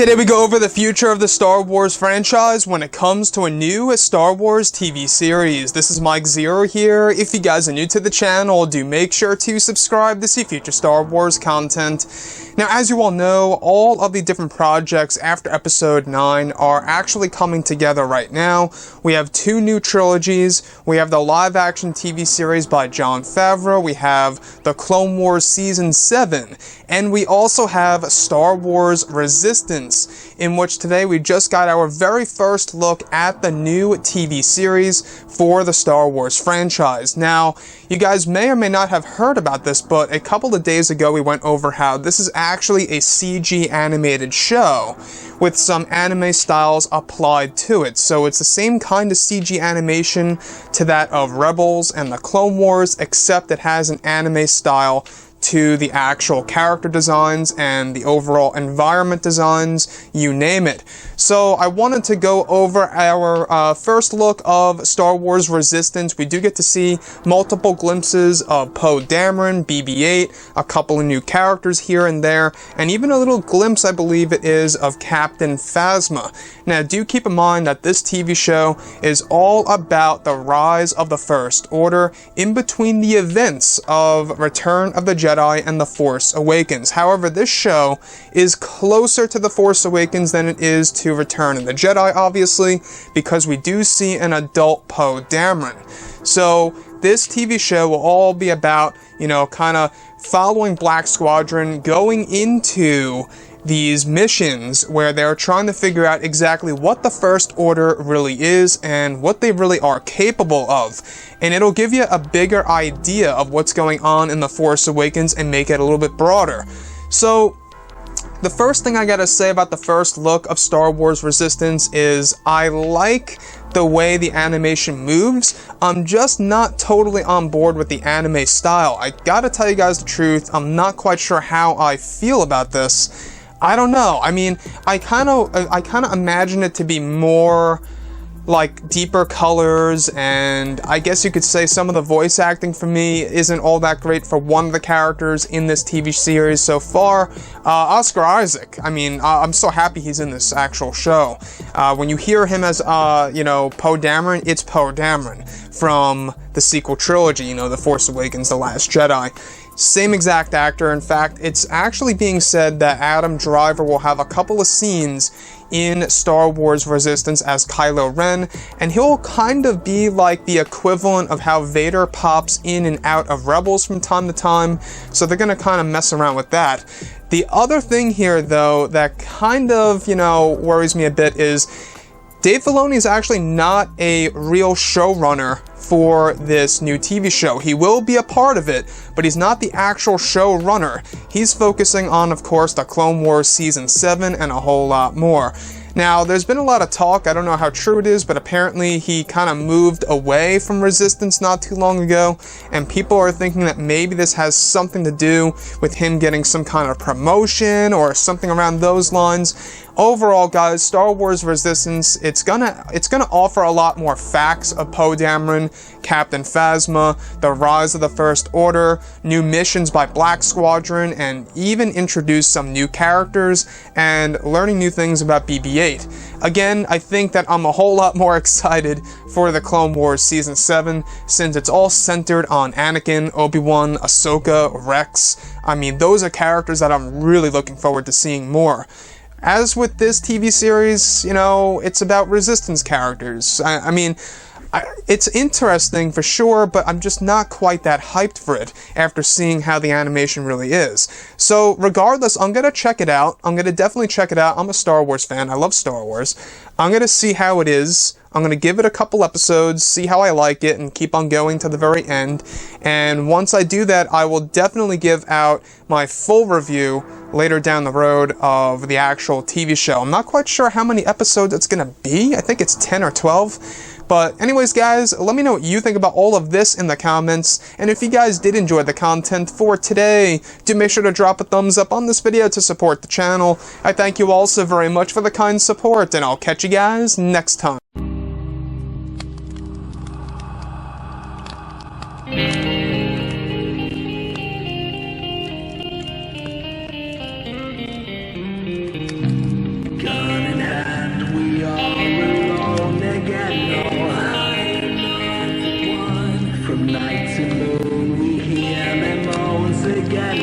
Today we go over the future of the Star Wars franchise when it comes to a new Star Wars TV series. This is Mike Zero here. If you guys are new to the channel, do make sure to subscribe to see future Star Wars content. Now, as you all know, all of the different projects after Episode 9 are actually coming together right now. We have two new trilogies. We have the live-action TV series by Jon Favreau. We have the Clone Wars Season 7. And we also have Star Wars Resistance, in which today we just got our very first look at the new TV series for the Star Wars franchise. Now, you guys may or may not have heard about this, but a couple of days ago we went over how this is actually a CG animated show with some anime styles applied to it. So it's the same kind of CG animation to that of Rebels and the Clone Wars, except it has an anime style to the actual character designs and the overall environment designs, you name it. So I wanted to go over our first look of Star Wars Resistance. We do get to see multiple glimpses of Poe Dameron, BB-8, a couple of new characters here and there, and even a little glimpse, I believe it is, of Captain Phasma. Now, do keep in mind that this TV show is all about the rise of the First Order in between the events of Return of the Jedi and The Force Awakens. However, this show is closer to The Force Awakens than it is to Return of the Jedi, obviously, because we do see an adult Poe Dameron. So this TV show will all be about, kind of following Black Squadron, going into these missions where they're trying to figure out exactly what the First Order really is and what they really are capable of. And it'll give you a bigger idea of what's going on in The Force Awakens and make it a little bit broader. So, the first thing I gotta say about the first look of Star Wars Resistance is I like the way the animation moves. I'm just not totally on board with the anime style. I gotta tell you guys the truth, I'm not quite sure how I feel about this. I don't know. I mean, I kind of imagine it to be more like deeper colors, and I guess you could say some of the voice acting for me isn't all that great for one of the characters in this TV series so far. Oscar Isaac. I mean, I'm so happy he's in this actual show. When you hear him as, Poe Dameron, it's Poe Dameron from the sequel trilogy, The Force Awakens, The Last Jedi. Same exact actor. In fact, it's actually being said that Adam Driver will have a couple of scenes in Star Wars Resistance as Kylo Ren, and he'll kind of be like the equivalent of how Vader pops in and out of Rebels from time to time, so they're gonna kind of mess around with that. The other thing here, though, that kind of, worries me a bit is Dave Filoni is actually not a real showrunner for this new TV show. He will be a part of it, but he's not the actual showrunner. He's focusing on, of course, the Clone Wars Season 7 and a whole lot more. Now, there's been a lot of talk, I don't know how true it is, but apparently he kind of moved away from Resistance not too long ago, and people are thinking that maybe this has something to do with him getting some kind of promotion or something around those lines. Overall, guys, Star Wars Resistance, it's gonna offer a lot more facts of Poe Dameron, Captain Phasma, the rise of the First Order, new missions by Black Squadron, and even introduce some new characters and learning new things about BB-8. Again, I think that I'm a whole lot more excited for the Clone Wars Season 7, since it's all centered on Anakin, Obi-Wan, Ahsoka, Rex. I mean, those are characters that I'm really looking forward to seeing more. As with this TV series, it's about Resistance characters. I mean, it's interesting for sure, but I'm just not quite that hyped for it after seeing how the animation really is. So regardless, I'm gonna check it out. I'm gonna definitely check it out. I'm a Star Wars fan. I love Star Wars. I'm gonna see how it is. I'm gonna give it a couple episodes, see how I like it, and keep on going to the very end. And once I do that, I will definitely give out my full review later down the road of the actual TV show. I'm not quite sure how many episodes it's gonna be. I think it's 10 or 12. But anyways, guys, let me know what you think about all of this in the comments. And if you guys did enjoy the content for today, do make sure to drop a thumbs up on this video to support the channel. I thank you all so very much for the kind support, and I'll catch you guys next time. Night alone, we hear them once again.